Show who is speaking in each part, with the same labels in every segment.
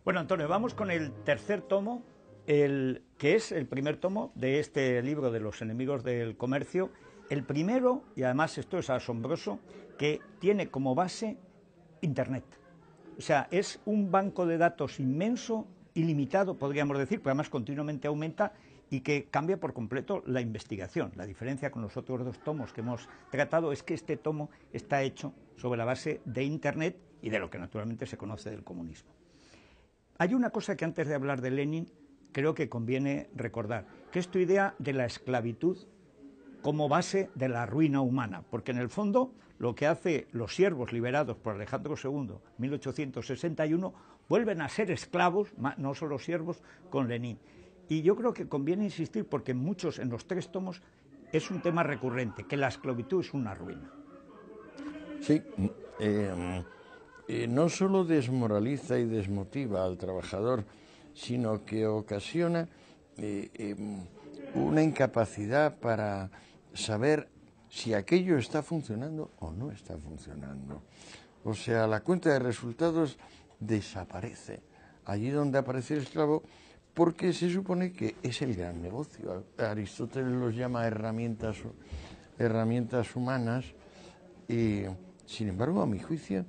Speaker 1: Bueno, Antonio, vamos con el tercer tomo, que es el primer tomo de este libro de los enemigos del comercio. El primero, y además esto es asombroso, que tiene como base Internet. O sea, es un banco de datos inmenso, ilimitado, podríamos decir, pero además continuamente aumenta y que cambia por completo la investigación. La diferencia con los otros dos tomos que hemos tratado es que este tomo está hecho sobre la base de Internet y de lo que naturalmente se conoce del comunismo. Hay una cosa que antes de hablar de Lenin creo que conviene recordar, que es tu idea de la esclavitud como base de la ruina humana, porque en el fondo lo que hace los siervos liberados por Alejandro II, 1861, vuelven a ser esclavos, no solo siervos, con Lenin. Y yo creo que conviene insistir, porque en los tres tomos, es un tema recurrente, que la esclavitud es una ruina.
Speaker 2: Sí, no solo desmoraliza y desmotiva al trabajador, sino que ocasiona una incapacidad para saber si aquello está funcionando o no está funcionando. O sea, la cuenta de resultados desaparece allí donde aparece el esclavo, porque se supone que es el gran negocio. Aristóteles los llama herramientas humanas, y sin embargo, a mi juicio,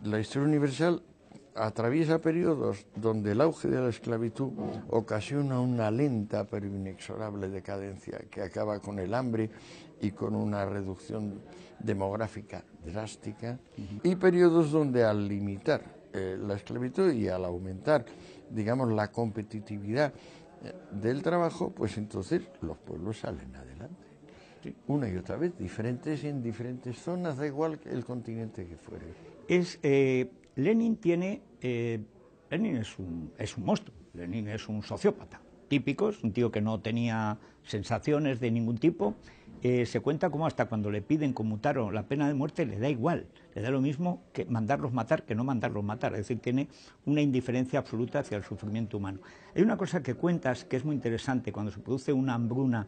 Speaker 2: la historia universal atraviesa periodos donde el auge de la esclavitud ocasiona una lenta pero inexorable decadencia que acaba con el hambre y con una reducción demográfica drástica, y periodos donde al limitar la esclavitud y al aumentar, digamos, la competitividad del trabajo, pues entonces los pueblos salen adelante. Sí. Una y otra vez, diferentes en diferentes zonas, da igual el continente que fuere.
Speaker 1: Lenin es un monstruo, Lenin es un sociópata típico, es un tío que no tenía sensaciones de ningún tipo. Se cuenta como hasta cuando le piden conmutar la pena de muerte le da igual, le da lo mismo que mandarlos matar que no mandarlos matar, es decir, tiene una indiferencia absoluta hacia el sufrimiento humano. Hay una cosa que cuentas que es muy interesante, cuando se produce una hambruna,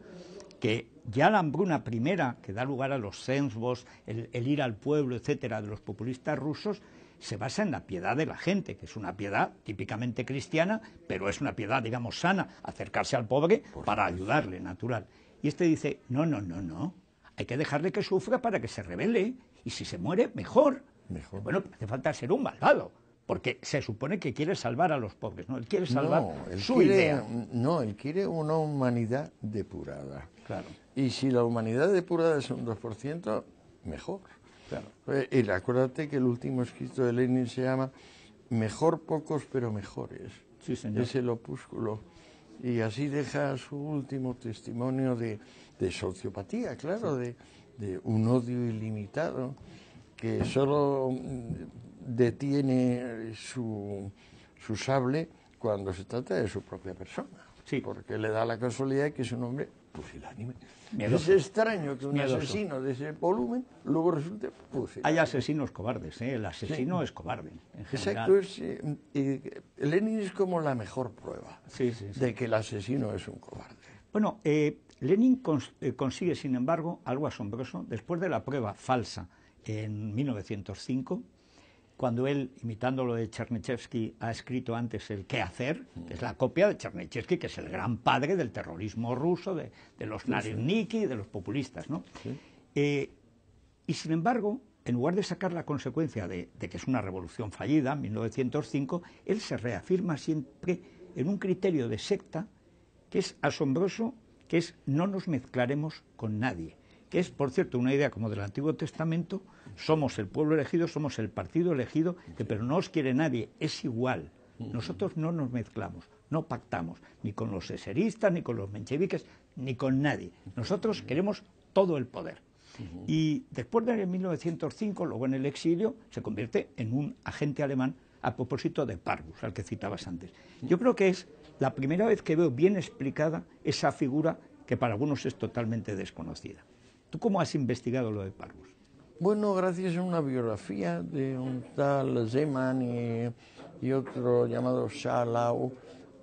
Speaker 1: que ya la hambruna primera, que da lugar a los censvos, el ir al pueblo, etcétera, de los populistas rusos, se basa en la piedad de la gente, que es una piedad típicamente cristiana, pero es una piedad, digamos, sana, acercarse al pobre para ayudarle, natural. Y este dice, no, hay que dejarle que sufra para que se rebele, y si se muere, mejor. Bueno, hace falta ser un malvado, porque se supone que quiere salvar a los pobres, ¿no? Él quiere salvar su idea.
Speaker 2: No, él quiere una humanidad depurada.
Speaker 1: Claro.
Speaker 2: Y si la humanidad depurada es un 2%, mejor.
Speaker 1: Claro.
Speaker 2: Y acuérdate que el último escrito de Lenin se llama Mejor pocos pero mejores.
Speaker 1: Sí, señor.
Speaker 2: Es el opúsculo. Y así deja su último testimonio de sociopatía, claro, sí, de un odio ilimitado que solo detiene su sable cuando se trata de su propia persona.
Speaker 1: Sí.
Speaker 2: Porque le da la casualidad de que es un hombre pusilánime.
Speaker 1: Miedoso.
Speaker 2: Es extraño que un asesino de ese volumen luego resulte pusilánime.
Speaker 1: Hay asesinos cobardes, ¿eh? El asesino sí es cobarde, en general.
Speaker 2: Exacto. Lenin es como la mejor prueba de que el asesino es un cobarde.
Speaker 1: Bueno, Lenin consigue, sin embargo, algo asombroso. Después de la prueba falsa en 1905, cuando él, imitando lo de Chernyshevsky, ha escrito antes el ¿Qué hacer?, que es la copia de Chernyshevsky, que es el gran padre del terrorismo ruso, de los Naredniki, de los populistas, ¿no? Sí. Y sin embargo, en lugar de sacar la consecuencia de que es una revolución fallida, en 1905, él se reafirma siempre en un criterio de secta que es asombroso, que es no nos mezclaremos con nadie, que es, por cierto, una idea como del Antiguo Testamento: somos el pueblo elegido, somos el partido elegido, pero no os quiere nadie, es igual. Nosotros no nos mezclamos, no pactamos, ni con los eseristas, ni con los mencheviques, ni con nadie. Nosotros queremos todo el poder. Y después de 1905, luego en el exilio, se convierte en un agente alemán a propósito de Parvus, al que citabas antes. Yo creo que es la primera vez que veo bien explicada esa figura que para algunos es totalmente desconocida. ¿Tú cómo has investigado lo de Parvus?
Speaker 2: Bueno, gracias a una biografía de un tal Zeman y otro llamado Shalau,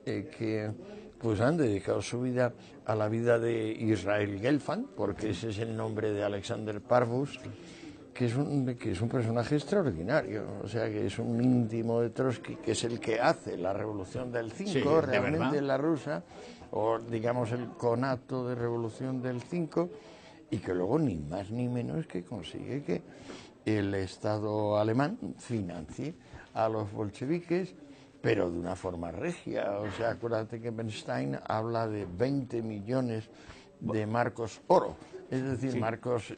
Speaker 2: que pues han dedicado su vida a la vida de Israel Gelfand, porque ese es el nombre de Alexander Parvus, que es un personaje extraordinario, o sea, que es un íntimo de Trotsky, que es el que hace la revolución del 5,
Speaker 1: Sí,
Speaker 2: realmente la rusa, o digamos el conato de revolución del 5, y que luego ni más ni menos que consigue que el Estado alemán financie a los bolcheviques, pero de una forma regia. O sea, acuérdate que Bernstein habla de 20 millones de marcos oro, es decir,
Speaker 1: sí.
Speaker 2: marcos...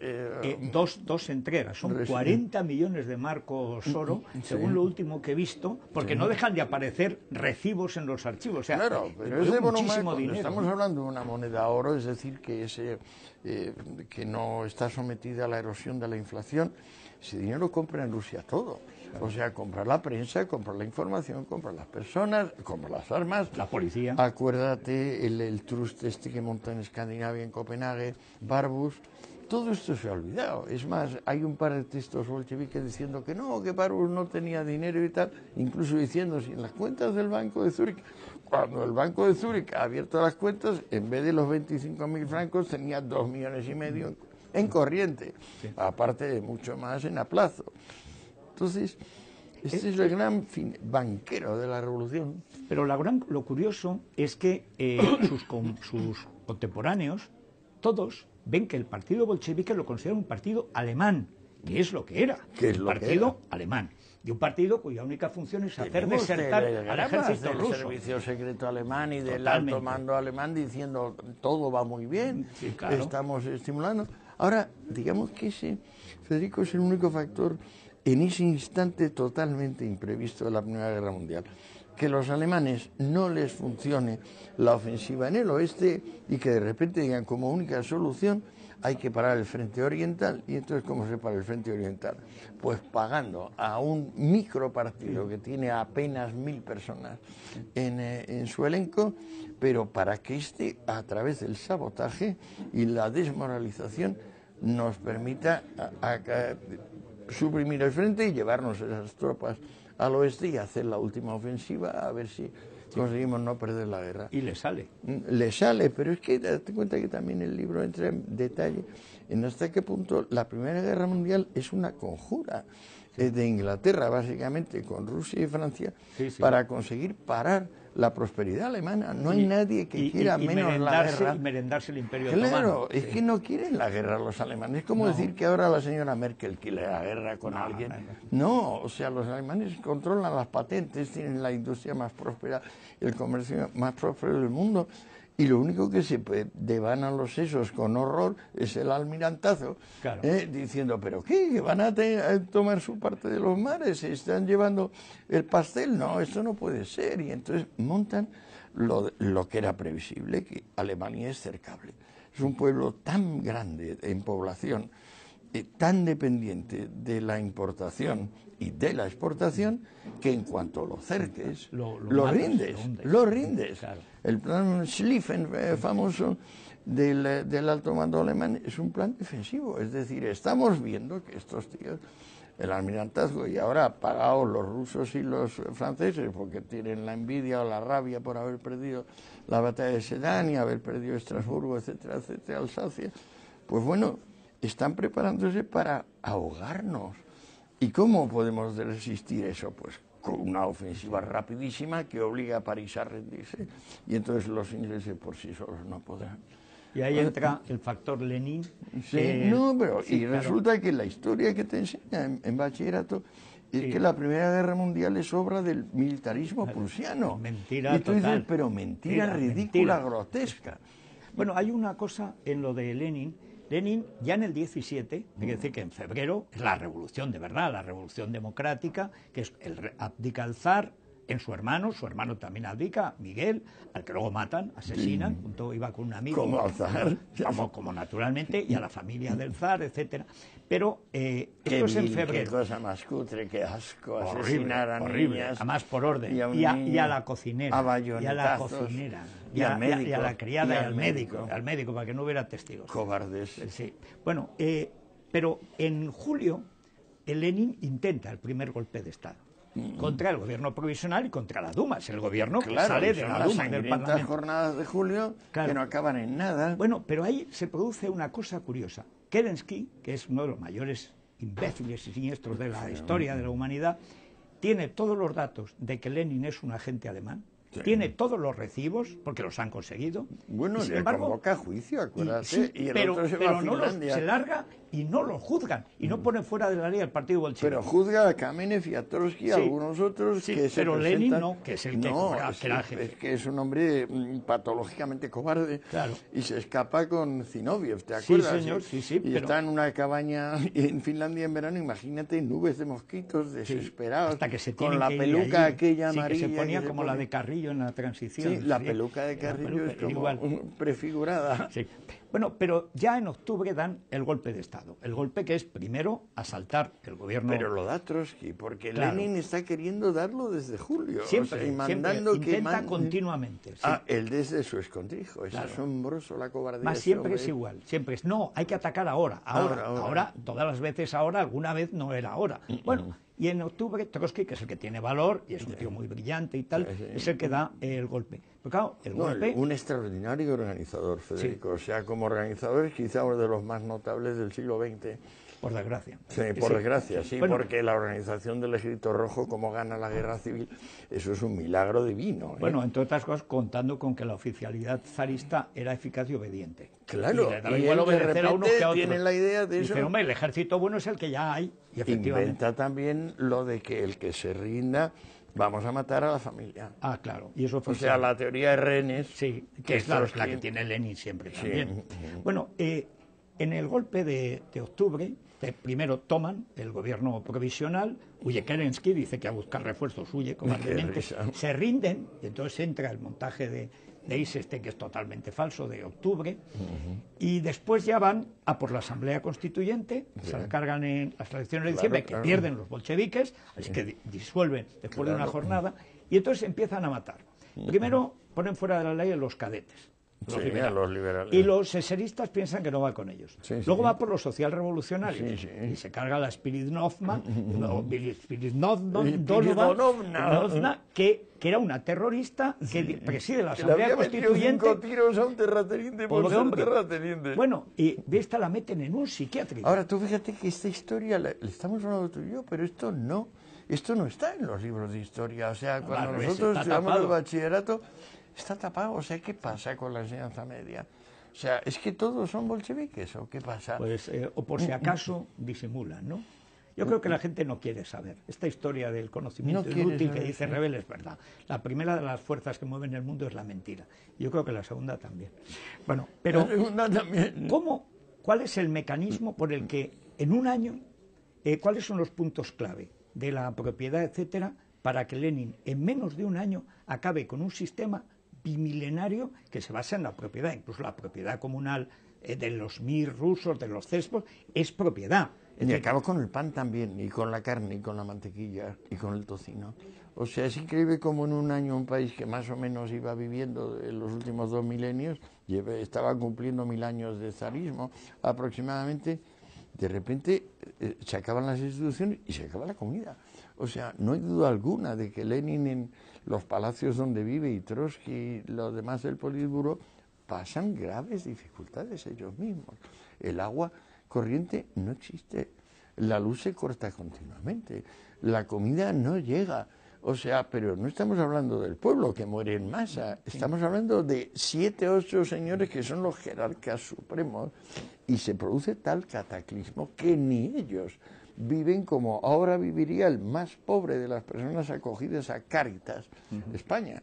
Speaker 1: Dos entregas, son 40 millones de marcos oro, según lo último que he visto, porque no dejan de aparecer recibos en los archivos. O sea,
Speaker 2: claro, pero ese
Speaker 1: muchísimo dinero.
Speaker 2: Estamos hablando de una moneda oro, es decir, que no está sometida a la erosión de la inflación. Ese dinero compra en Rusia todo. O sea, compra la prensa, compra la información, compra las personas, compra las armas.
Speaker 1: La policía.
Speaker 2: Acuérdate el trust este que monta en Escandinavia, en Copenhague, Barbus. Todo esto se ha olvidado. Es más, hay un par de textos bolcheviques diciendo que no, que Barbus no tenía dinero y tal, incluso diciendo si en las cuentas del Banco de Zúrich, cuando el Banco de Zúrich ha abierto las cuentas, en vez de los 25.000 francos tenía 2,5 millones en corriente, sí, aparte de mucho más en a plazo. Entonces, este es el gran banquero de la revolución.
Speaker 1: Pero lo curioso es que sus contemporáneos, todos, ven que el partido bolchevique lo considera un partido alemán, que es lo que era, un partido alemán. Y un partido cuya única función es hacer desertar al ejército ruso.
Speaker 2: Del servicio secreto alemán y del alto mando alemán diciendo todo va muy bien, sí, claro, estamos estimulando. Ahora, digamos que Federico, es el único factor en ese instante totalmente imprevisto de la Primera Guerra Mundial. Que los alemanes no les funcione la ofensiva en el oeste y que de repente digan como única solución hay que parar el frente oriental. Y entonces, ¿cómo se para el frente oriental? Pues pagando a un micropartido que tiene apenas 1.000 personas en su elenco, pero para que a través del sabotaje y la desmoralización, nos permita suprimir el frente y llevarnos esas tropas al oeste y hacer la última ofensiva, a ver si conseguimos no perder la guerra.
Speaker 1: Y le sale.
Speaker 2: Le sale, pero es que date cuenta que también el libro entra en detalle en hasta qué punto la Primera Guerra Mundial es una conjura de Inglaterra, básicamente, con Rusia y Francia, para conseguir parar la prosperidad alemana. No hay nadie que quiera menos la guerra.
Speaker 1: Y merendarse el Imperio
Speaker 2: Otomano.
Speaker 1: Claro,
Speaker 2: es que no quieren la guerra los alemanes. Es como decir que ahora la señora Merkel quiere la guerra con alguien. No, o sea, los alemanes controlan las patentes, tienen la industria más próspera, el comercio más próspero del mundo. Y lo único que se devanan los sesos con horror es el almirantazo, claro, diciendo, ¿pero qué? ¿Que van a tomar su parte de los mares? ¿Se están llevando el pastel? No, esto no puede ser. Y entonces montan lo que era previsible, que Alemania es cercable. Es un pueblo tan grande en población, tan dependiente de la importación y de la exportación, que en cuanto lo cerques, lo rindes. Claro. El plan Schlieffen, famoso del alto mando alemán, es un plan defensivo. Es decir, estamos viendo que estos tíos, el almirantazgo, y ahora pagados los rusos y los franceses, porque tienen la envidia o la rabia por haber perdido la batalla de Sedan y haber perdido Estrasburgo, etcétera, etcétera, Alsacia, pues bueno, están preparándose para ahogarnos. ¿Y cómo podemos resistir eso? Pues con una ofensiva rapidísima que obliga a París a rendirse. Y entonces los ingleses por sí solos no podrán.
Speaker 1: Y ahí entra el factor Lenin.
Speaker 2: Resulta que la historia que te enseña en bachillerato es que la Primera Guerra Mundial es obra del militarismo prusiano.
Speaker 1: Mentira
Speaker 2: y tú
Speaker 1: total.
Speaker 2: dices, pero mentira ridícula, grotesca.
Speaker 1: Bueno, hay una cosa en lo de Lenin. Lenin, ya en el 17, hay que decir que en febrero es la revolución de verdad, la revolución democrática, que es abdica el zar en su hermano también abdica, Miguel, al que luego matan, asesinan, iba con un amigo.
Speaker 2: Como al zar.
Speaker 1: Como naturalmente, y a la familia del zar, etcétera. Pero esto es en febrero.
Speaker 2: Qué cosa más cutre, qué asco, asesinar a niñas.
Speaker 1: Además por orden. Y a la cocinera. Y a la cocinera. Y a la criada y al médico. Al médico, para que no hubiera testigos.
Speaker 2: Cobardes.
Speaker 1: Sí. Bueno, pero en julio, Lenin intenta el primer golpe de Estado. Contra el gobierno provisional y contra la Duma. Es el gobierno que sale de la Duma, del Parlamento.
Speaker 2: Las jornadas de julio que no acaban en nada.
Speaker 1: Bueno, pero ahí se produce una cosa curiosa. Kerensky, que es uno de los mayores imbéciles y siniestros de la historia de la humanidad, tiene todos los datos de que Lenin es un agente alemán. Sí. Tiene todos los recibos, porque los han conseguido.
Speaker 2: Bueno,
Speaker 1: sin
Speaker 2: le
Speaker 1: embargo,
Speaker 2: convoca a juicio, acuérdate,
Speaker 1: sí,
Speaker 2: y el
Speaker 1: pero,
Speaker 2: otro se va
Speaker 1: pero
Speaker 2: a
Speaker 1: no
Speaker 2: Finlandia.
Speaker 1: se larga y no lo juzgan, y no pone fuera de la ley al partido bolchevique.
Speaker 2: Pero juzga a Kamenev y a Trotsky y a algunos otros que se
Speaker 1: pero
Speaker 2: presentan...
Speaker 1: Lenin no, que es el que cobra, que era el jefe.
Speaker 2: Es que es un hombre patológicamente cobarde,
Speaker 1: claro.
Speaker 2: Y se escapa con Zinoviev, ¿te acuerdas?
Speaker 1: Sí, señor, sí,
Speaker 2: y está en una cabaña en Finlandia en verano, imagínate, nubes de mosquitos desesperados,
Speaker 1: hasta que se
Speaker 2: con la peluca aquella amarilla.
Speaker 1: Que se ponía como la de Carrillo en la transición.
Speaker 2: Sí, la peluca de Carrillo es como
Speaker 1: igual.
Speaker 2: Prefigurada.
Speaker 1: Sí. Bueno, pero ya en octubre dan el golpe de Estado. El golpe que es, primero, asaltar el gobierno...
Speaker 2: Pero lo da Trotsky, porque
Speaker 1: claro.
Speaker 2: Lenin está queriendo darlo desde julio.
Speaker 1: Siempre,
Speaker 2: y mandando
Speaker 1: siempre. Intenta continuamente. Sí.
Speaker 2: Él desde su escondrijo. Es asombroso la cobardía.
Speaker 1: Más siempre es igual. Siempre es, no, hay que atacar ahora. Ahora, todas las veces ahora, alguna vez no era ahora. Bueno... Y en octubre, Trotsky, que es el que tiene valor, y es un tío muy brillante y tal, es el que da el golpe. Pero claro, el golpe...
Speaker 2: Un extraordinario organizador, Federico. O sea, como organizador es quizá uno de los más notables del siglo XX.
Speaker 1: Por desgracia.
Speaker 2: Sí, por desgracia, sí, bueno, porque la organización del Ejército Rojo, como gana la guerra civil, eso es un milagro divino.
Speaker 1: Bueno, entre otras cosas, contando con que la oficialidad zarista era eficaz y obediente.
Speaker 2: Claro,
Speaker 1: y igual obedecer a unos que a otros.
Speaker 2: Tienen la idea de eso.
Speaker 1: Dice, hombre, el ejército bueno es el que ya hay. Y efectivamente.
Speaker 2: Inventa también lo de que el que se rinda, vamos a matar a la familia.
Speaker 1: Ah, claro. Y eso
Speaker 2: o sea, la teoría de rehenes.
Speaker 1: Sí, que es la que tiene Lenin siempre también. Bueno, en el golpe de octubre, primero toman el gobierno provisional, huye Kerensky, dice que a buscar refuerzos huye cobardemente, se rinden, y entonces entra el montaje de Eisenstein, que es totalmente falso, de octubre, y después ya van a por la Asamblea Constituyente, se la cargan en las elecciones de diciembre, que pierden los bolcheviques, así que disuelven después de una jornada, y entonces empiezan a matar. Primero ponen fuera de la ley a los cadetes. Los liberales. Y los eseristas piensan que no va con ellos. Luego va por los socialrevolucionarios y se carga la Spiridnovna, que era una terrorista que preside la Asamblea Constituyente.
Speaker 2: 5 tiros a un terrateniente por ser terrateniente.
Speaker 1: Bueno, y de esta la meten en un psiquiátrico.
Speaker 2: Ahora, tú fíjate que esta historia, le estamos hablando tú y yo, pero esto no está en los libros de historia. O sea, cuando nosotros estudiamos el bachillerato... Está tapado, o sea, ¿qué pasa con la enseñanza media? O sea, ¿es que todos son bolcheviques o qué pasa?
Speaker 1: Pues, o por si acaso disimulan, ¿no? Yo creo que la gente no quiere saber. Esta historia del conocimiento inútil que dice Rebel es verdad. La primera de las fuerzas que mueven el mundo es la mentira. Yo creo que la segunda también. Bueno, pero ¿cuál es el mecanismo por el que en un año, cuáles son los puntos clave de la propiedad, etcétera, para que Lenin en menos de un año acabe con un sistema bimilenario que se basa en la propiedad, incluso la propiedad comunal de los mir rusos, de los cespos, es propiedad.
Speaker 2: Y acabó con el pan también, y con la carne, y con la mantequilla, y con el tocino. O sea, es increíble como en un año un país que más o menos iba viviendo en los últimos 2 milenios, estaba cumpliendo 1000 años de zarismo aproximadamente, de repente se acaban las instituciones y se acaba la comida. O sea, no hay duda alguna de que Lenin en los palacios donde vive y Trotsky y los demás del Politburo pasan graves dificultades ellos mismos. El agua corriente no existe, la luz se corta continuamente, la comida no llega. O sea, pero no estamos hablando del pueblo que muere en masa, estamos hablando de 7 o 8 señores que son los jerarcas supremos y se produce tal cataclismo que ni ellos viven como ahora viviría el más pobre de las personas acogidas a Cáritas, España.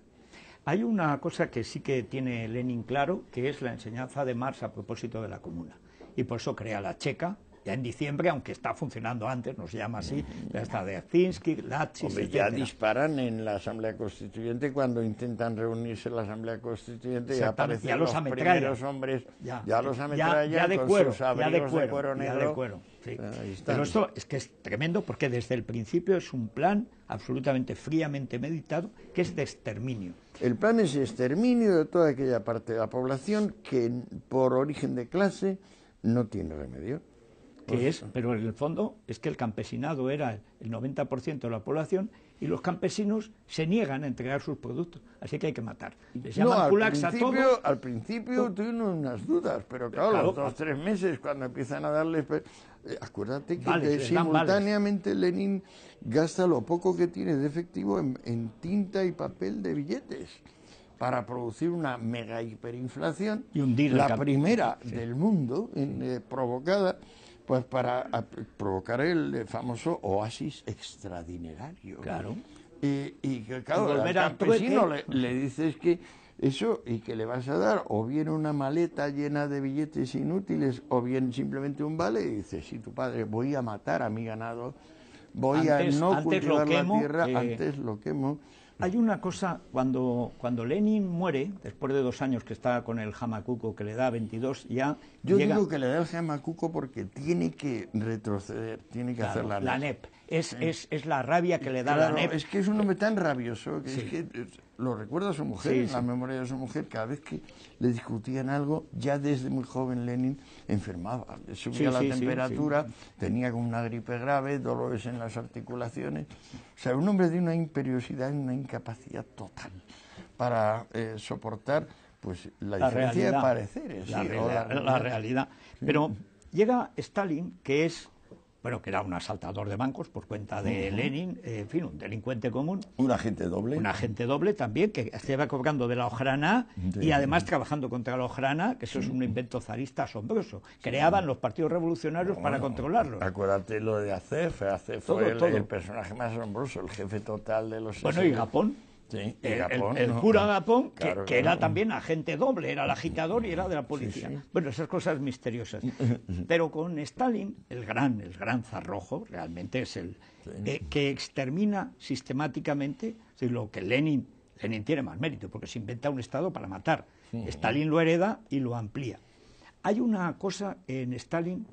Speaker 1: Hay una cosa que sí que tiene Lenin claro, que es la enseñanza de Marx a propósito de la comuna. Y por eso crea la Checa, ya en diciembre, aunque está funcionando antes, no se llama así, ya está Dierzinski, Latsis,
Speaker 2: ya disparan en la Asamblea Constituyente cuando intentan reunirse en la Asamblea Constituyente y aparecen los primeros hombres, ya los ametrallan
Speaker 1: de
Speaker 2: con
Speaker 1: cuero,
Speaker 2: sus abrigos de cuero negro.
Speaker 1: Sí. Pero esto es que es tremendo porque desde el principio es un plan absolutamente fríamente meditado que es de exterminio.
Speaker 2: El plan es exterminio de toda aquella parte de la población que por origen de clase no tiene remedio.
Speaker 1: Pero en el fondo es que el campesinado era el 90% de la población y los campesinos se niegan a entregar sus productos, así que hay que matar. Les llaman kulaks a todos.
Speaker 2: Al principio tuvieron unas dudas, pero claro, los 2 o 3 meses cuando empiezan a darles Acuérdate que
Speaker 1: les dan vales.
Speaker 2: simultáneamente Lenin gasta lo poco que tiene de efectivo en tinta y papel de billetes para producir una mega hiperinflación,
Speaker 1: y hundir
Speaker 2: la primera del mundo, provocada pues para provocar el famoso oasis extradinerario.
Speaker 1: Claro.
Speaker 2: Y que claro,
Speaker 1: al
Speaker 2: al campesino le dices que eso, y que le vas a dar o bien una maleta llena de billetes inútiles o bien simplemente un vale, y dices, sí, tu padre, voy a matar a mi ganado, voy a no cultivar la tierra, antes lo quemo.
Speaker 1: Hay una cosa, cuando Lenin muere, después de 2 años que está con el Hamakuko, que le da 22, ya
Speaker 2: Yo
Speaker 1: llega...
Speaker 2: digo que le da el Hamakuko porque tiene que retroceder, tiene que hacer la NEP.
Speaker 1: Es la rabia que le da la NEP.
Speaker 2: Es que es un hombre tan rabioso que,
Speaker 1: Sí.
Speaker 2: es que lo recuerda a su mujer,
Speaker 1: Sí,
Speaker 2: en
Speaker 1: sí.
Speaker 2: la memoria de su mujer, cada vez que le discutían algo, ya desde muy joven Lenin enfermaba, le subía la temperatura, tenía como una gripe grave, dolores en las articulaciones, o sea, un hombre de una imperiosidad y una incapacidad total para soportar pues la diferencia de pareceres.
Speaker 1: La realidad. Pero llega Stalin, que es... bueno, que era un asaltador de bancos por cuenta de Lenin, en fin, un delincuente común.
Speaker 2: Un agente doble.
Speaker 1: Un agente doble también, que se iba cobrando de la Ojrana y además trabajando contra la Ojrana, que eso es un invento zarista asombroso. Creaban los partidos revolucionarios para controlarlos.
Speaker 2: Acuérdate lo de Acef. Acef fue el personaje más asombroso, el jefe total de los...
Speaker 1: Bueno, y Gapón.
Speaker 2: Sí,
Speaker 1: el cura Gapón, que era también agente doble, era el agitador y era de la policía. Sí. Bueno, esas cosas misteriosas. Pero con Stalin, el gran zarrojo, realmente es el que extermina sistemáticamente, lo que Lenin tiene más mérito, porque se inventa un Estado para matar. Stalin lo hereda y lo amplía. Hay una cosa en Stalin,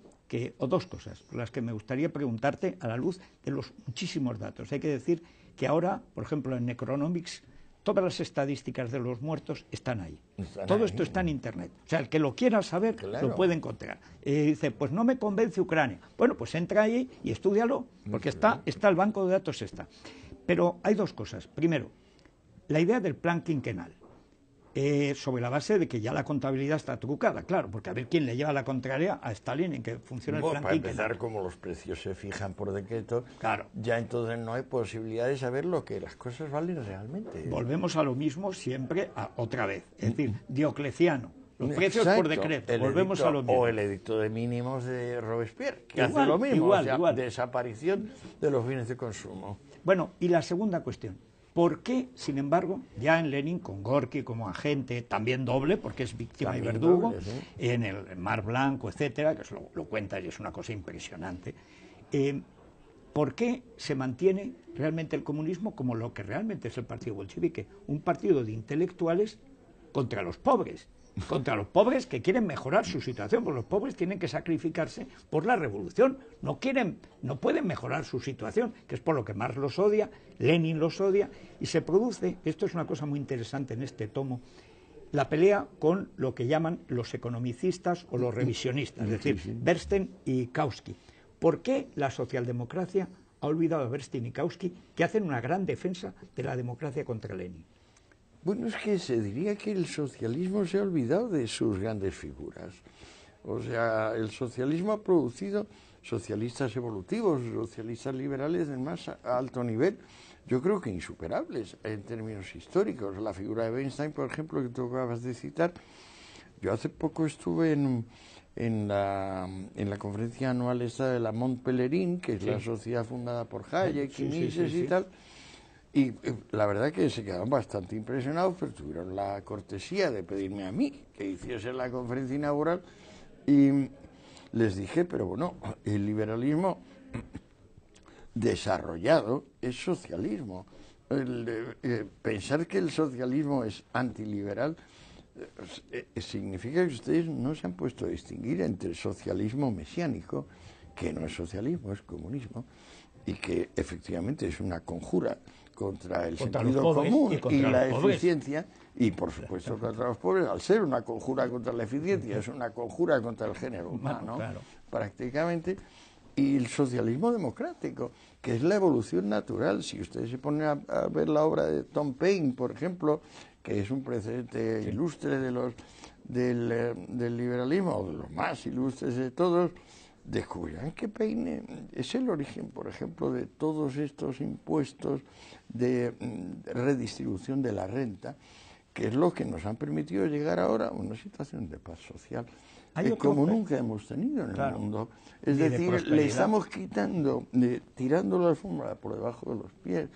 Speaker 1: o dos cosas, por las que me gustaría preguntarte a la luz de los muchísimos datos. Hay que decir que ahora, por ejemplo, en Necronomics, todas las estadísticas de los muertos están ahí. Todo esto está en Internet. O sea, el que lo quiera saber, lo puede encontrar. Dice, pues no me convence Ucrania. Bueno, pues entra ahí y estúdialo, porque está el banco de datos. Pero hay dos cosas. Primero, la idea del plan quinquenal. Sobre la base de que ya la contabilidad está trucada, claro, porque a ver quién le lleva la contraria a Stalin en que funciona el plan
Speaker 2: para
Speaker 1: quinquenal.
Speaker 2: empezar, como los precios se fijan por decreto,
Speaker 1: claro,
Speaker 2: ya entonces no hay posibilidad de saber lo que las cosas valen realmente.
Speaker 1: Volvemos a lo mismo siempre, otra vez, es decir, Diocleciano. Los precios por decreto, volvemos a lo mismo.
Speaker 2: O el edicto de mínimos de Robespierre, que hace lo mismo, igual. Desaparición de los bienes de consumo.
Speaker 1: Bueno, y la segunda cuestión. ¿Por qué, sin embargo, ya en Lenin, con Gorky como agente, también doble, porque es víctima también y verdugo, doble, ¿sí? En el Mar Blanco, etcétera, que eso lo cuenta y es una cosa impresionante, ¿por qué se mantiene realmente el comunismo como lo que realmente es el partido bolchevique? Un partido de intelectuales contra los pobres que quieren mejorar su situación, porque los pobres tienen que sacrificarse por la revolución, no pueden mejorar su situación, que es por lo que Marx los odia, Lenin los odia, y se produce, esto es una cosa muy interesante en este tomo, la pelea con lo que llaman los economicistas o los revisionistas, es decir, Bernstein y Kautsky. ¿Por qué la socialdemocracia ha olvidado a Bernstein y Kautsky, que hacen una gran defensa de la democracia contra Lenin?
Speaker 2: Bueno, es que se diría que el socialismo se ha olvidado de sus grandes figuras. O sea, el socialismo ha producido socialistas evolutivos, socialistas liberales del más alto nivel, yo creo que insuperables en términos históricos. La figura de Bernstein, por ejemplo, que tú acabas de citar, yo hace poco estuve en la conferencia anual esta de la Mont Pelerin, que es la sociedad fundada por Hayek y Mises y tal. Y la verdad que se quedaron bastante impresionados, pero tuvieron la cortesía de pedirme a mí que hiciese la conferencia inaugural y les dije, pero bueno, el liberalismo desarrollado es socialismo. Pensar que el socialismo es antiliberal significa que ustedes no se han puesto a distinguir entre el socialismo mesiánico, que no es socialismo, es comunismo, y que efectivamente es una conjura contra el sentido común y la eficiencia, y por supuesto contra los pobres, al ser una conjura contra la eficiencia, es una conjura contra el género humano, prácticamente, y el socialismo democrático, que es la evolución natural. Si ustedes se ponen a ver la obra de Tom Paine, por ejemplo, que es un precedente ilustre del liberalismo, o de los más ilustres de todos, descubrirán que Paine es el origen, por ejemplo, de todos estos impuestos de redistribución de la renta, que es lo que nos han permitido llegar ahora a una situación de paz social como nunca hemos tenido en el mundo. Es decir, le estamos quitando, tirando la alfombra por debajo de los pies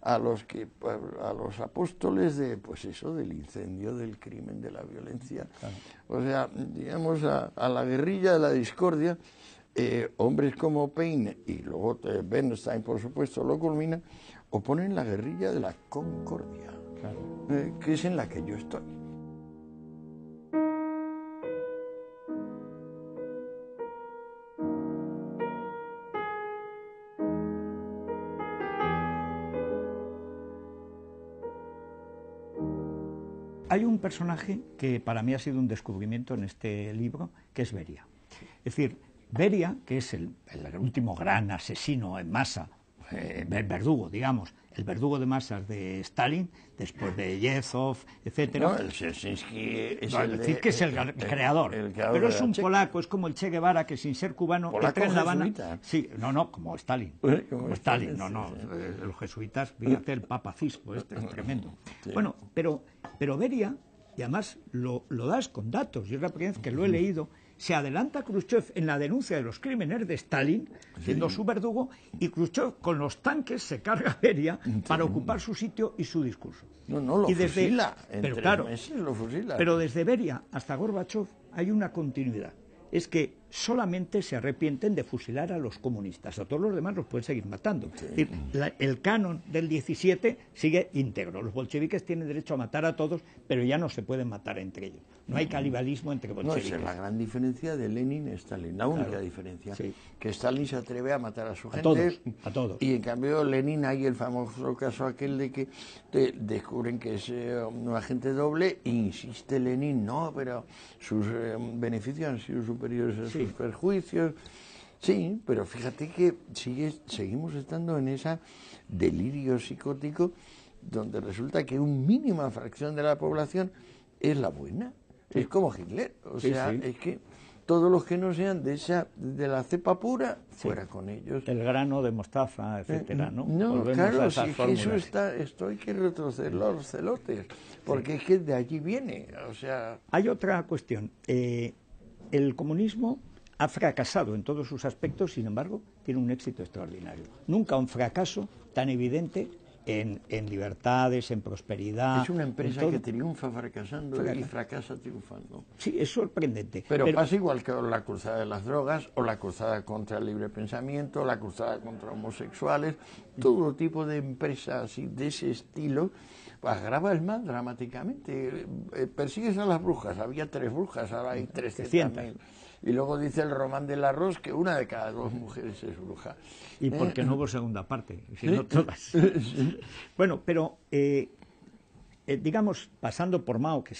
Speaker 2: a los apóstoles de, pues eso, del incendio, del crimen, de la violencia. Claro. O sea, digamos, a la guerrilla de la discordia, hombres como Paine y luego Bernstein, por supuesto, lo culmina, oponen la guerrilla de la concordia, claro, que es en la que yo estoy.
Speaker 1: Hay un personaje que para mí ha sido un descubrimiento en este libro, que es Beria. Es decir, Beria, que es el último gran asesino en masa, verdugo, digamos, el verdugo de masas de Stalin, después de Yezhov, etcétera.
Speaker 2: No, el Dzerzhinsky es
Speaker 1: decir que es el creador, pero es un polaco, es como el Che Guevara, que sin ser cubano entra en La Habana. Sí, no, como Stalin. Como Stalin, los jesuitas, fíjate el Papa Cisco, es tremendo. Sí. Bueno, pero Beria, y además lo das con datos, y es la primera vez que lo he leído, se adelanta Khrushchev en la denuncia de los crímenes de Stalin, siendo su verdugo, y Khrushchev con los tanques se carga a Beria para ocupar su sitio y su discurso.
Speaker 2: Lo fusila,
Speaker 1: pero claro,
Speaker 2: meses lo fusila.
Speaker 1: Pero desde Beria hasta Gorbachev hay una continuidad. Es que solamente se arrepienten de fusilar a los comunistas, a todos los demás los pueden seguir matando. Sí. Es decir, el canon del 17 sigue íntegro. Los bolcheviques tienen derecho a matar a todos, pero ya no se pueden matar entre ellos. No hay canibalismo entre bolcheviques.
Speaker 2: No, esa es la gran diferencia de Lenin y Stalin, la única diferencia. Sí. Que Stalin se atreve a matar a su gente.
Speaker 1: A todos.
Speaker 2: Y en cambio Lenin, hay el famoso caso aquel de que descubren que es un agente doble, e insiste Lenin, no, pero sus beneficios han sido superiores a sus perjuicios. Sí, pero fíjate que seguimos estando en ese delirio psicótico donde resulta que una mínima fracción de la población es la buena. Sí. Es como Hitler, o sea, es que todos los que no sean de la cepa pura, fuera con ellos.
Speaker 1: El grano de mostaza, etcétera, ¿no?
Speaker 2: No, claro, sí, que eso esto hay que retroceder los celotes, porque es que de allí viene, o sea...
Speaker 1: Hay otra cuestión. El comunismo ha fracasado en todos sus aspectos, sin embargo, tiene un éxito extraordinario. Nunca un fracaso tan evidente en libertades, en prosperidad.
Speaker 2: Es una empresa que triunfa fracasando y fracasa triunfando.
Speaker 1: Sí, es sorprendente.
Speaker 2: Pero pasa igual que la cruzada de las drogas, o la cruzada contra el libre pensamiento, la cruzada contra homosexuales, todo tipo de empresas de ese estilo agrava el mal dramáticamente. Persigues a las brujas, había 3 brujas, ahora hay 300.000. Y luego dice el Román del Arroz que 1 de cada 2 mujeres es bruja.
Speaker 1: ¿Y por qué no hubo segunda parte? Si no todas. Bueno, pero digamos, pasando por Mao, que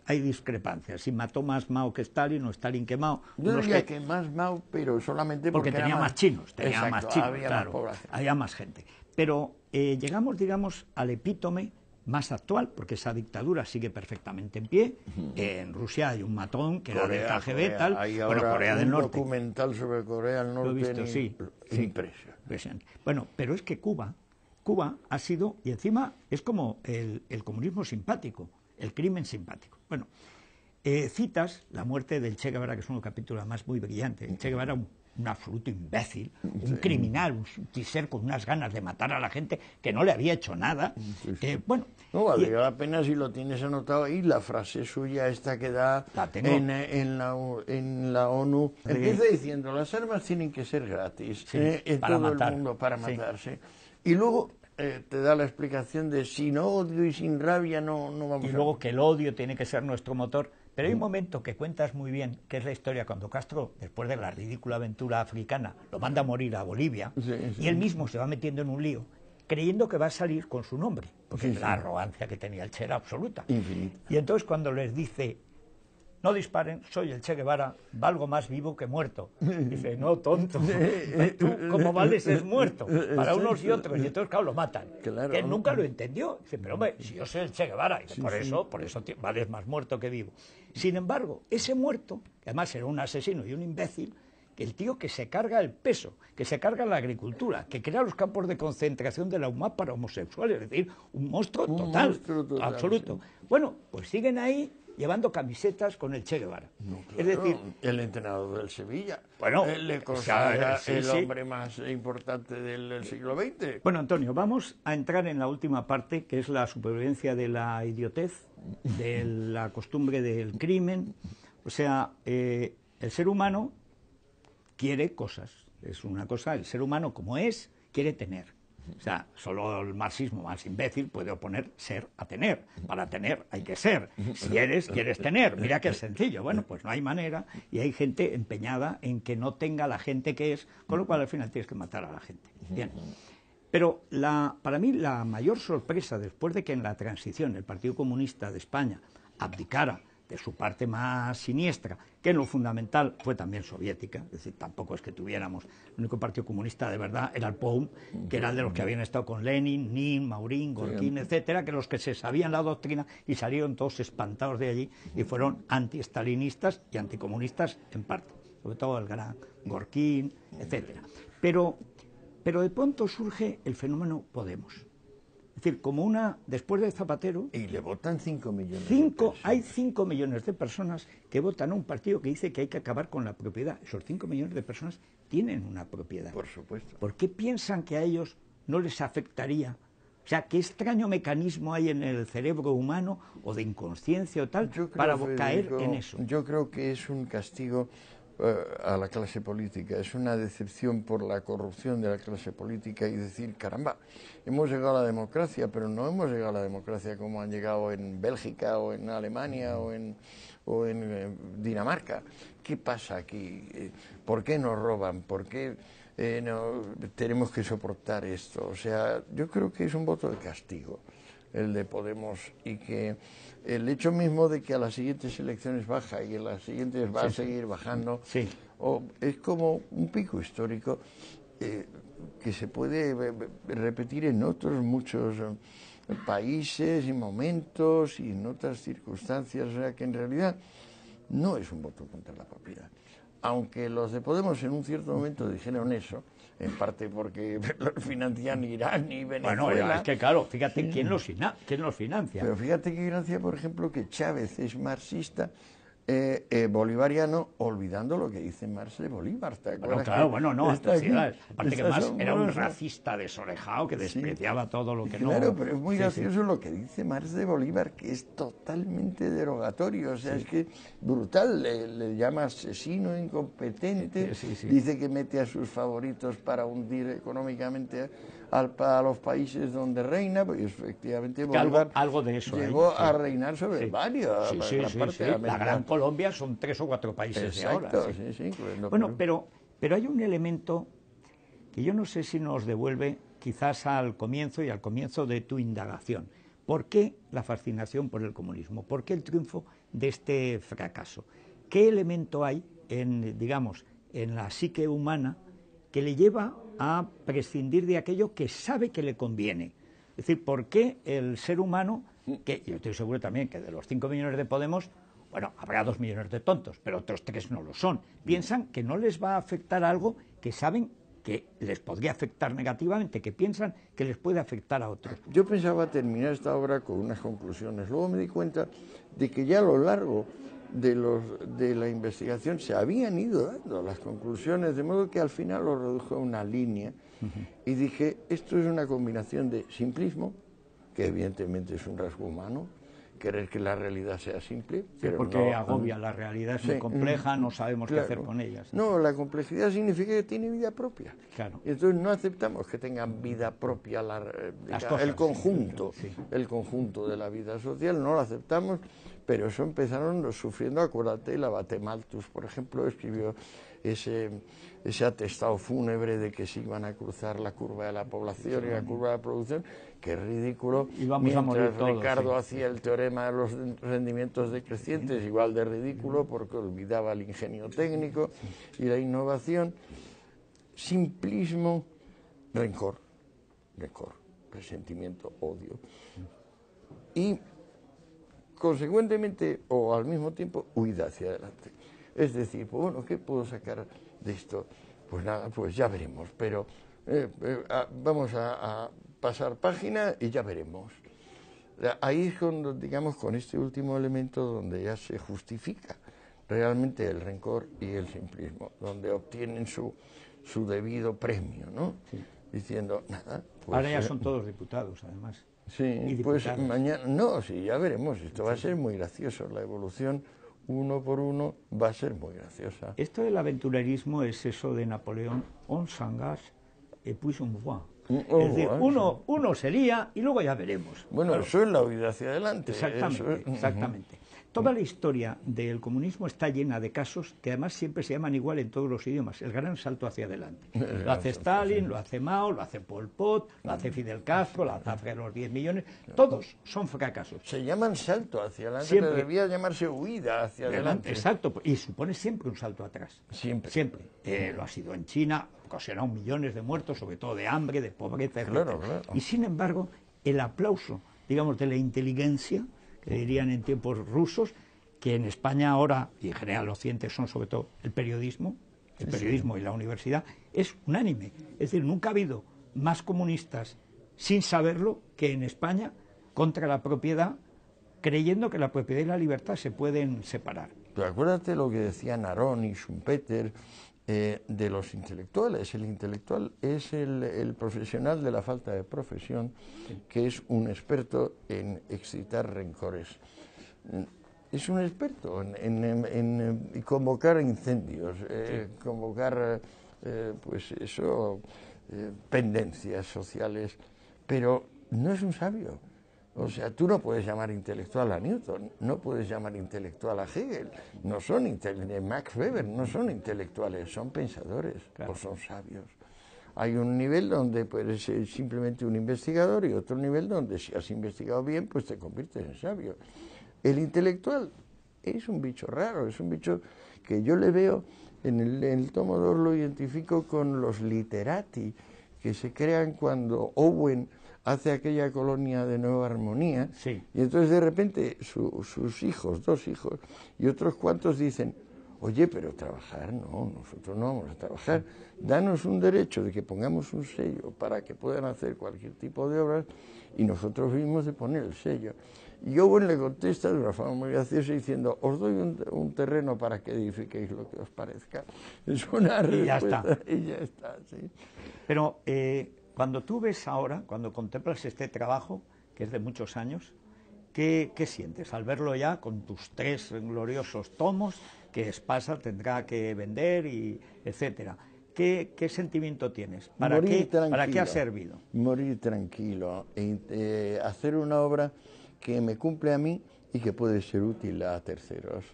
Speaker 1: hay discrepancias. Si mató más Mao que Stalin o Stalin que Mao.
Speaker 2: Yo diría que más Mao, pero solamente porque
Speaker 1: tenía más chinos. Tenía más chinos,
Speaker 2: había más población.
Speaker 1: Había más gente. Pero llegamos, digamos, al epítome más actual, porque esa dictadura sigue perfectamente en pie. En Rusia hay un matón que era del KGB, tal.
Speaker 2: Bueno, Corea del Norte. Un documental sobre Corea del Norte.
Speaker 1: Lo he visto, sí.
Speaker 2: Impresionante.
Speaker 1: Bueno, pero es que Cuba ha sido, y encima es como el comunismo simpático, el crimen simpático. Bueno, citas la muerte del Che Guevara, que es un capítulo además muy brillante. El Che Guevara un absoluto imbécil, un criminal, un tíser con unas ganas de matar a la gente que no le había hecho nada. Bueno,
Speaker 2: no valdría la pena si lo tienes anotado ahí, la frase suya esta que da en la ONU. Empieza diciendo, las armas tienen que ser gratis en todo el mundo para matarse. Y luego te da la explicación de sin odio y sin rabia no vamos a...
Speaker 1: Y luego que el odio tiene que ser nuestro motor. Pero hay un momento que cuentas muy bien, que es la historia cuando Castro, después de la ridícula aventura africana, lo manda a morir a Bolivia, y él mismo se va metiendo en un lío, creyendo que va a salir con su nombre, porque la arrogancia que tenía el Che era absoluta.
Speaker 2: Infinita.
Speaker 1: Y entonces cuando les dice, no disparen, soy el Che Guevara, valgo más vivo que muerto. Dice, no, tonto, tú como vales es muerto, para unos y otros, y entonces, claro, lo matan.
Speaker 2: Claro.
Speaker 1: Que él nunca lo entendió. Dice, pero hombre, si yo soy el Che Guevara, dice, por eso vales más muerto que vivo. Sin embargo, ese muerto, que además era un asesino y un imbécil, el tío que se carga el peso, que se carga la agricultura, que crea los campos de concentración de la UMA para homosexuales, es decir, un monstruo total, absoluto. Sí. Bueno, pues siguen ahí llevando camisetas con el Che Guevara.
Speaker 2: No, claro,
Speaker 1: es decir,
Speaker 2: el entrenador del Sevilla,
Speaker 1: bueno,
Speaker 2: le considera el hombre más importante del siglo XX.
Speaker 1: Bueno, Antonio, vamos a entrar en la última parte, que es la supervivencia de la idiotez, de la costumbre del crimen. O sea, el ser humano quiere cosas. Es una cosa, el ser humano como es, quiere tener. O sea, solo el marxismo más imbécil puede oponer ser a tener. Para tener hay que ser. Si eres, quieres tener. Mira qué sencillo. Bueno, pues no hay manera y hay gente empeñada en que no tenga la gente que es, con lo cual al final tienes que matar a la gente. Bien. Pero para mí la mayor sorpresa, después de que en la transición el Partido Comunista de España abdicara de su parte más siniestra, que en lo fundamental fue también soviética, es decir, tampoco es que tuviéramos, el único partido comunista de verdad era el POUM, que era el de los que habían estado con Lenin, Nin, Maurín, Gorkin, etcétera, que los que se sabían la doctrina y salieron todos espantados de allí y fueron anti-estalinistas y anticomunistas en parte, sobre todo el gran Gorkin, etcétera. Pero de pronto surge el fenómeno Podemos. Es decir, como después de Zapatero...
Speaker 2: Y le votan 5 millones
Speaker 1: Hay 5 millones de personas que votan a un partido que dice que hay que acabar con la propiedad. Esos 5 millones de personas tienen una propiedad.
Speaker 2: Por supuesto.
Speaker 1: ¿Por qué piensan que a ellos no les afectaría? O sea, ¿qué extraño mecanismo hay en el cerebro humano o de inconsciencia o tal para caer en eso?
Speaker 2: Yo creo que es un castigo a la clase política, es una decepción por la corrupción de la clase política y decir, caramba, hemos llegado a la democracia, pero no hemos llegado a la democracia como han llegado en Bélgica o en Alemania o en Dinamarca. ¿Qué pasa aquí? ¿Por qué nos roban? ¿Por qué no tenemos que soportar esto? O sea, yo creo que es un voto de castigo el de Podemos, y que el hecho mismo de que a las siguientes elecciones baja y en las siguientes va a seguir bajando, es como un pico histórico que se puede repetir en otros muchos países y momentos y en otras circunstancias, o sea que en realidad no es un voto contra la propiedad. Aunque los de Podemos en un cierto momento dijeron eso, en parte porque los financian Irán y Venezuela.
Speaker 1: Bueno, es que claro, fíjate quién los financia.
Speaker 2: Pero fíjate que financia, por ejemplo, que Chávez es marxista, bolivariano, olvidando lo que dice Marx de Bolívar.
Speaker 1: Bueno, claro, aparte que Marx era un racista desorejado que despreciaba todo lo que no...
Speaker 2: Claro, pero es muy gracioso lo que dice Marx de Bolívar, que es totalmente derogatorio, o sea, es que brutal, le llama asesino, incompetente, dice que mete a sus favoritos para hundir económicamente a los países donde reina, pues efectivamente Bolívar
Speaker 1: algo de eso
Speaker 2: llegó a reinar sobre varios.
Speaker 1: La Gran Colombia son 3 o 4 países de ahora. Bueno, pero hay un elemento que yo no sé si nos devuelve quizás al comienzo y al comienzo de tu indagación. ¿Por qué la fascinación por el comunismo? ¿Por qué el triunfo de este fracaso? ¿Qué elemento hay en la psique humana que le lleva a prescindir de aquello que sabe que le conviene? Es decir, ¿por qué el ser humano, que yo estoy seguro también que de los 5 millones de Podemos, bueno, habrá 2 millones de tontos, pero otros 3 no lo son, piensan que no les va a afectar algo que saben que les podría afectar negativamente, que piensan que les puede afectar a otros?
Speaker 2: Yo pensaba terminar esta obra con unas conclusiones. Luego me di cuenta de que ya a lo largo de la investigación se habían ido dando las conclusiones, de modo que al final lo redujo a una línea y dije, esto es una combinación de simplismo, que evidentemente es un rasgo humano, querer que la realidad sea simple. Pero
Speaker 1: porque agobia, la realidad es muy compleja, no sabemos qué hacer con ella.
Speaker 2: No, la complejidad significa que tiene vida propia.
Speaker 1: Claro.
Speaker 2: Y entonces no aceptamos que tengan vida propia el conjunto de la vida social, no lo aceptamos, pero eso empezaron sufriendo, acuérdate, la Batemaltus, por ejemplo, escribió ese atestado fúnebre de que se iban a cruzar la curva de la población y la curva de la producción, que es ridículo. Mientras Ricardo hacía el teorema de los rendimientos decrecientes, igual de ridículo, porque olvidaba el ingenio técnico y la innovación. Simplismo, rencor, resentimiento, odio. Y consecuentemente, o al mismo tiempo, huida hacia adelante. Es decir, pues bueno, ¿qué puedo sacar de esto. Pues nada, pues ya veremos, pero vamos a pasar página y ya veremos. Ahí es cuando, digamos, con este último elemento donde ya se justifica realmente el rencor y el simplismo, donde obtienen su debido premio, ¿no?
Speaker 1: Sí.
Speaker 2: Diciendo, nada, pues...
Speaker 1: Ahora ya son todos diputados, además.
Speaker 2: Sí, pues mañana... No, sí, ya veremos, esto va a ser muy gracioso, la evolución uno por uno va a ser muy graciosa.
Speaker 1: Esto del aventurerismo es eso de Napoleón, on s'engage et puis on voit. Es decir, uno sería y luego ya veremos.
Speaker 2: Bueno, claro. Eso es la huida hacia adelante.
Speaker 1: Exactamente, exactamente. Toda la historia del comunismo está llena de casos que además siempre se llaman igual en todos los idiomas. El gran salto hacia adelante. Lo hace Stalin, lo hace Mao, lo hace Pol Pot, lo hace Fidel Castro, lo hace los 10 millones. Todos son fracasos.
Speaker 2: Se llaman salto hacia adelante,
Speaker 1: siempre.
Speaker 2: Pero debía llamarse huida hacia adelante.
Speaker 1: Exacto, y supone siempre un salto atrás.
Speaker 2: Siempre.
Speaker 1: Siempre. Lo ha sido en China, ocasionado millones de muertos, sobre todo de hambre, de pobreza, etc.
Speaker 2: Claro, claro.
Speaker 1: Y sin embargo, el aplauso, digamos, de la inteligencia, que dirían en tiempos rusos, que en España ahora, y en general los occidentes son sobre todo el periodismo y la universidad, es unánime. Es decir, nunca ha habido más comunistas sin saberlo que en España contra la propiedad, creyendo que la propiedad y la libertad se pueden separar.
Speaker 2: Pero acuérdate lo que decían Narón y Schumpeter de los intelectuales. El intelectual es el profesional de la falta de profesión, que es un experto en excitar rencores. Es un experto en convocar incendios, convocar, pues eso, pendencias sociales, pero no es un sabio. O sea, tú no puedes llamar intelectual a Newton, no puedes llamar intelectual a Hegel, no son Max Weber, no son intelectuales, son pensadores, claro. O son sabios. Hay un nivel donde puedes ser simplemente un investigador y otro nivel donde si has investigado bien, pues te conviertes en sabio. El intelectual es un bicho raro, es un bicho que yo le veo, en el tomo 2 lo identifico con los literati, que se crean cuando Owen hace aquella colonia de Nueva Armonía,
Speaker 1: sí.
Speaker 2: Y entonces de repente sus hijos, 2 hijos, y otros cuantos dicen, oye, pero trabajar, no, nosotros no vamos a trabajar, danos un derecho de que pongamos un sello para que puedan hacer cualquier tipo de obras, y nosotros vimos de poner el sello. Y Owen le contesta de una forma muy graciosa diciendo, os doy un terreno para que edifiquéis lo que os parezca. Es una respuesta, y ya está, sí.
Speaker 1: Pero cuando tú ves ahora, cuando contemplas este trabajo, que es de muchos años, ¿qué sientes al verlo ya con tus 3 gloriosos tomos que Espasa tendrá que vender, y etcétera? ¿Qué sentimiento tienes? ¿Para qué ha servido?
Speaker 2: Morir tranquilo, hacer una obra que me cumple a mí y que puede ser útil a terceros.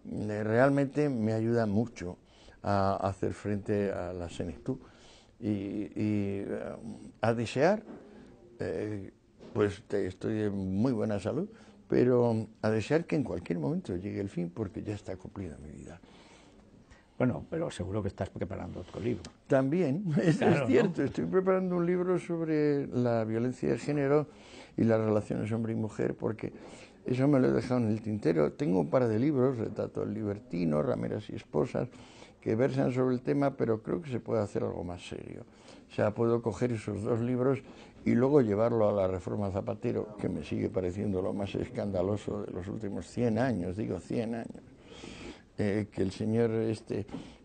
Speaker 2: Realmente me ayuda mucho a hacer frente a la senectud y a desear, pues estoy en muy buena salud, pero a desear que en cualquier momento llegue el fin porque ya está cumplida mi vida.
Speaker 1: Bueno, pero seguro que estás preparando otro libro.
Speaker 2: También, es cierto,
Speaker 1: ¿no?
Speaker 2: Estoy preparando un libro sobre la violencia de género y las relaciones hombre y mujer, porque eso me lo he dejado en el tintero. Tengo un par de libros, Retrato del libertino, Rameras y esposas, que versan sobre el tema, pero creo que se puede hacer algo más serio. O sea, puedo coger esos 2 libros y luego llevarlo a la Reforma Zapatero, que me sigue pareciendo lo más escandaloso de los últimos 100 años, digo 100 años. Que el señor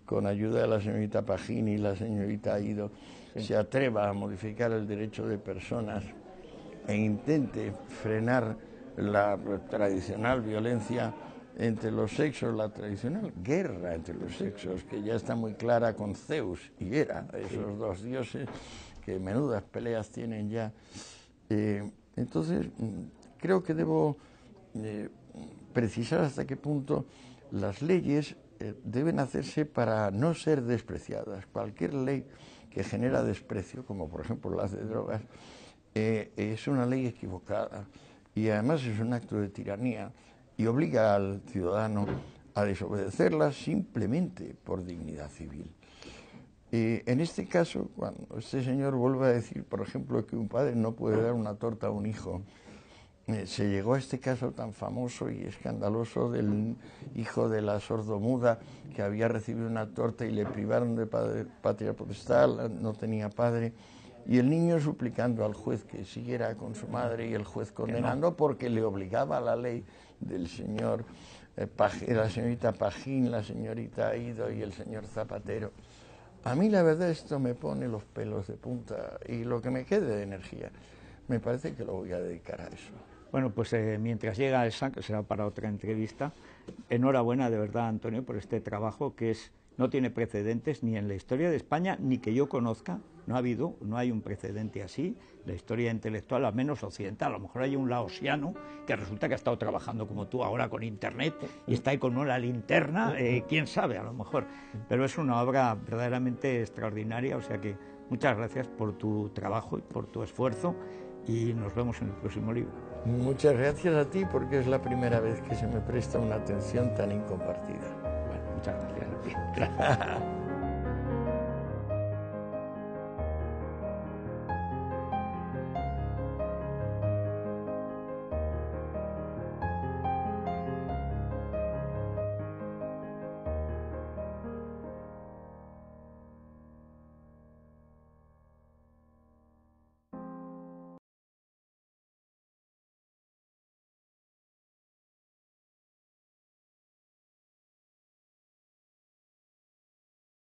Speaker 2: con ayuda de la señorita Pagini y la señorita Aido, se atreva a modificar el derecho de personas e intente frenar la tradicional violencia entre los sexos, la tradicional guerra entre los sexos, que ya está muy clara con Zeus y Hera, esos 2 dioses que menudas peleas tienen ya. Entonces, creo que debo precisar hasta qué punto las leyes deben hacerse para no ser despreciadas. Cualquier ley que genera desprecio, como por ejemplo las de drogas, es una ley equivocada y además es un acto de tiranía y obliga al ciudadano a desobedecerlas simplemente por dignidad civil. En este caso, cuando este señor vuelve a decir, por ejemplo, que un padre no puede dar una torta a un hijo, se llegó a este caso tan famoso y escandaloso del hijo de la sordomuda que había recibido una torta y le privaron de patria potestad, no tenía padre, y el niño suplicando al juez que siguiera con su madre y el juez condenando porque le obligaba la ley del señor la señorita Pajín, la señorita Ido y el señor Zapatero. A mí la verdad esto me pone los pelos de punta y lo que me quede de energía me parece que lo voy a dedicar a eso.
Speaker 1: Bueno, pues mientras llega esa, que será para otra entrevista, enhorabuena de verdad, Antonio, por este trabajo que no tiene precedentes ni en la historia de España, ni que yo conozca. No hay un precedente así, la historia intelectual, al menos occidental. A lo mejor hay un laosiano que resulta que ha estado trabajando como tú ahora con Internet y está ahí con una linterna, quién sabe, a lo mejor. Pero es una obra verdaderamente extraordinaria, o sea que muchas gracias por tu trabajo y por tu esfuerzo y nos vemos en el próximo libro.
Speaker 2: Muchas gracias a ti porque es la primera vez que se me presta una atención tan incompartida.
Speaker 1: Bueno, muchas gracias a ti. Gracias.